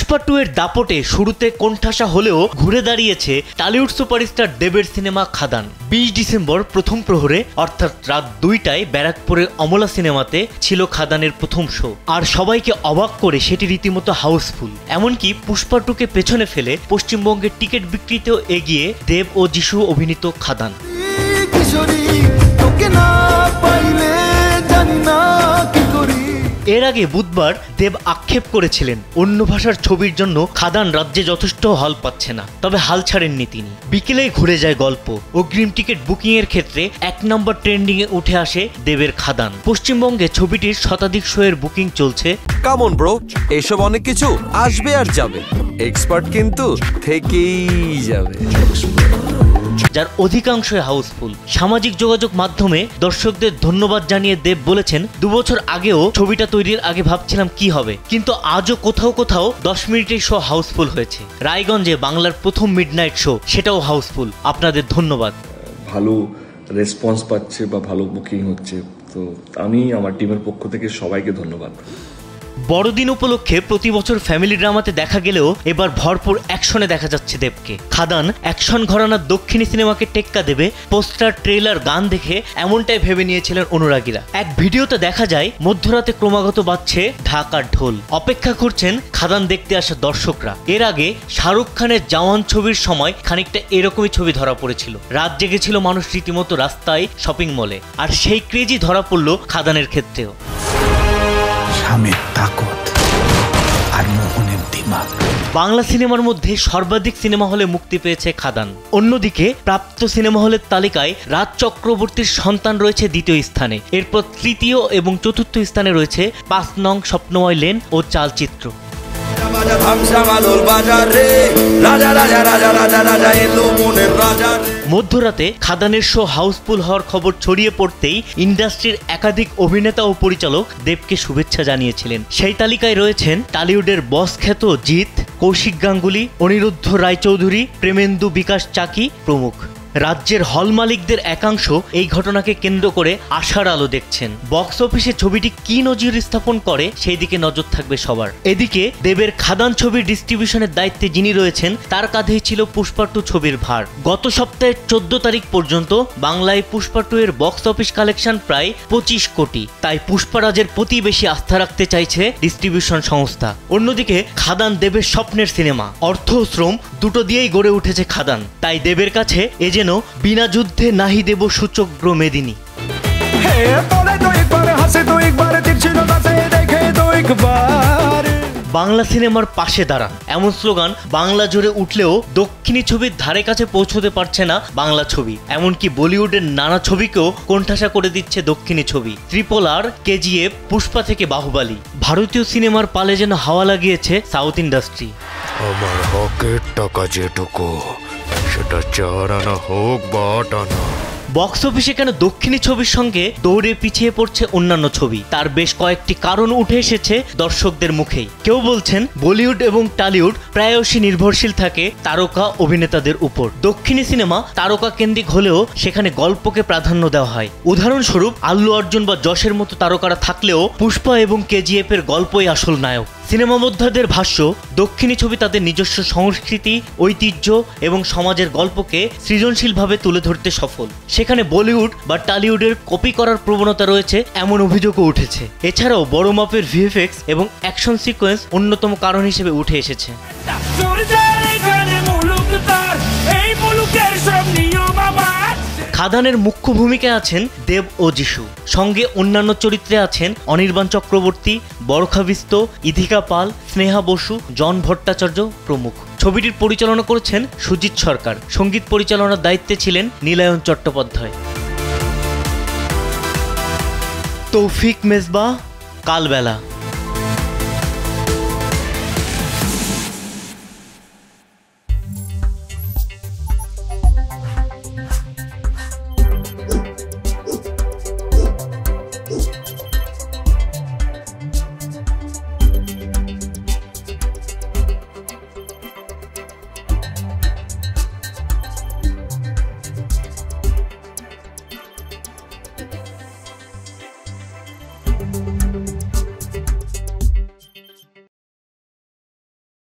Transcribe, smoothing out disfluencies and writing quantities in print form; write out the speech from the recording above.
পুষ্পা 2 এর দাপটে শুরুতে কোণঠাসা হলেও ঘুরে দাঁড়িয়েছে টলিউড সুপারস্টার দেবের সিনেমা খাদান। 20 ডিসেম্বর প্রথম প্রহরে অর্থাৎ রাত 2টায় ব্যারাকপুরের অমলা সিনেমাতে ছিল খাদানের প্রথম শো। আর সবাইকে অবাক করে সেটি রীতিমতো হাউসফুল। এমনকি পুষ্পা 2 কে পেছনে ফেলে পশ্চিমবঙ্গের টিকিট বিক্রিতেও এগিয়ে দেব ও যিশু অভিনীত খাদান। এর আগে বুধবার দেব আক্ষেপ করেছিলেন অন্য ভাষার ছবির জন্য খাদান রাজ্যে যথেষ্ট হল পাচ্ছে না, তবে হাল ছাড়েননি তিনি। বিকেলেই ঘুরে যায় গল্প। অগ্রিম টিকিট বুকিং এর ক্ষেত্রে 1 নম্বর ট্রেন্ডিং এ উঠে আসে দেবের খাদান। পশ্চিমবঙ্গে ছবিটির শতাধিক শো এর বুকিং চলছে। কামন ব্রো, এসব অনেক কিছু আসবে আর যাবে, এক্সপার্ট কিন্তু থেকেই যাবে, যার অধিকাংশই হাউসফুল। সামাজিক যোগাযোগ মাধ্যমে দর্শকদের ধন্যবাদ জানিয়ে দেব বলেছেন, 2 বছর আগেও ছবিটা তৈরির আগে ভাবছিলাম কি হবে, কিন্তু আজও কোথাও কোথাও 10 মিনিটের শো হাউসফুল হয়েছে। রায়গঞ্জে বাংলার প্রথম মিডনাইট শো, সেটাও হাউসফুল। আপনাদের ধন্যবাদ। ভালো রেসপন্স পাচ্ছে বা ভালো বুকিং হচ্ছে, তো আমি আমার টিমের পক্ষ থেকে সবাইকে ধন্যবাদ। বড়দিন উপলক্ষে প্রতি বছর ফ্যামিলি ড্রামাতে দেখা গেলেও এবার ভরপুর অ্যাকশনে দেখা যাচ্ছে দেবকে। খাদান অ্যাকশন ঘরানার দক্ষিণী সিনেমাকে টেক্কা দেবে। পোস্টার, ট্রেলার, গান দেখে এমনটাই ভেবে নিয়েছিলেন অনুরাগীরা। এক ভিডিওতে দেখা যায় মধ্যরাতে ক্রমাগত বাজছে ঢাকার ঢোল। অপেক্ষা করছেন খাদান দেখতে আসা দর্শকরা। এর আগে শাহরুখ খানের জওয়ান ছবির সময় খানিকটা এরকমই ছবি ধরা পড়েছিল। রাত জেগেছিল মানুষ রীতিমতো রাস্তায়, শপিং মলে। আর সেই ক্রেজি ধরা পড়ল খাদানের ক্ষেত্রেও। স্বামীর তাকত আর মোহনের দিমাগ। বাংলা সিনেমার মধ্যে সর্বাধিক সিনেমা হলে মুক্তি পেয়েছে খাদান। অন্যদিকে প্রাপ্ত সিনেমা হলের তালিকায় রাজ চক্রবর্তীর সন্তান রয়েছে 2য় স্থানে। এরপর 3য় এবং 4র্থ স্থানে রয়েছে 5 নং স্বপ্নময় লেন ও চালচিত্র। মধ্যরাতে খাদানের শো হাউসফুল হওয়ার খবর ছড়িয়ে পড়তেই ইন্ডাস্ট্রির একাধিক অভিনেতা ও পরিচালক দেবকে শুভেচ্ছা জানিয়েছিলেন। সেই তালিকায় রয়েছেন টলিউডের বস খ্যাত জিৎ, কৌশিক গাঙ্গুলি, অনিরুদ্ধ রায়চৌধুরী, প্রেমেন্দু বিকাশ চাকি প্রমুখ। রাজ্যের হল মালিকদের একাংশ এই ঘটনাকে কেন্দ্র করে আশার আলো দেখছেন। বক্স অফিসে ছবিটি কি নজির স্থাপন করে সেই দিকে নজর থাকবে সবার। এদিকে দেবের খাদান ছবির ডিস্ট্রিবিউশনের দায়িত্বে যিনি রয়েছেন তার কাঁধেই ছিল পুষ্পা 2 ছবির ভার। গত সপ্তাহের 14 তারিখ পর্যন্ত বাংলায় পুষ্পা 2 এর বক্স অফিস কালেকশন প্রায় 25 কোটি। তাই পুষ্পারাজের প্রতি বেশি আস্থা রাখতে চাইছে ডিস্ট্রিবিউশন সংস্থা। অন্যদিকে খাদান দেবের স্বপ্নের সিনেমা। অর্থ ও শ্রম দুটো দিয়েই গড়ে উঠেছে খাদান। তাই দেবের কাছে এ যেন বিনা যুদ্ধে নাহি দেব সূচগ্র মেদিনী। বাংলা সিনেমার পাশে দাঁড়ান, এমন স্লোগান বাংলা জুড়ে উঠলেও দক্ষিণী ছবির ধারে কাছে পৌঁছতে পারছে না বাংলা ছবি। এমনকি বলিউডের নানা ছবিকেও কোণঠাসা করে দিচ্ছে দক্ষিণী ছবি। RRR, KGF, পুষ্পা থেকে বাহুবলী। ভারতীয় সিনেমার পালে যেন হাওয়া লাগিয়েছে সাউথ ইন্ডাস্ট্রি। আমার হকের টাকা যেটুকু, সেটা 4 আনা হোক বা 8 আনা। বক্স অফিসে কেন দক্ষিণী ছবির সঙ্গে দৌড়ে পিছিয়ে পড়ছে অন্যান্য ছবি, তার বেশ কয়েকটি কারণ উঠে এসেছে দর্শকদের মুখেই। কেউ বলছেন বলিউড এবং টলিউড প্রায়শই নির্ভরশীল থাকে তারকা অভিনেতাদের উপর। দক্ষিণী সিনেমা তারকা কেন্দ্রিক হলেও সেখানে গল্পকে প্রাধান্য দেওয়া হয়। উদাহরণস্বরূপ আল্লু অর্জুন বা যশের মতো তারকারা থাকলেও পুষ্পা এবং KGF এর গল্পই আসল নায়ক। সিনেমা যোদ্ধাদের ভাষ্য, দক্ষিণী ছবি তাদের নিজস্ব সংস্কৃতি, ঐতিহ্য এবং সমাজের গল্পকে সৃজনশীলভাবে তুলে ধরতে সফল। সেখানে বলিউড বা টলিউডের কপি করার প্রবণতা রয়েছে এমন অভিযোগও উঠেছে। এছাড়াও বড় মাপের VFX এবং অ্যাকশন সিকোয়েন্স অন্যতম কারণ হিসেবে উঠে এসেছে। খাদানের মুখ্য ভূমিকায় আছেন দেব ও যিশু। সঙ্গে অন্যান্য চরিত্রে আছেন অনির্বাণ চক্রবর্তী, বরখা বিস্ত, ইধিকা পাল, স্নেহা বসু, জন ভট্টাচার্য প্রমুখ। ছবিটির পরিচালনা করেছেন সুজিত সরকার। সঙ্গীত পরিচালনার দায়িত্বে ছিলেন নীলায়ন চট্টোপাধ্যায়। তৌফিক মেজবা, কালবেলা।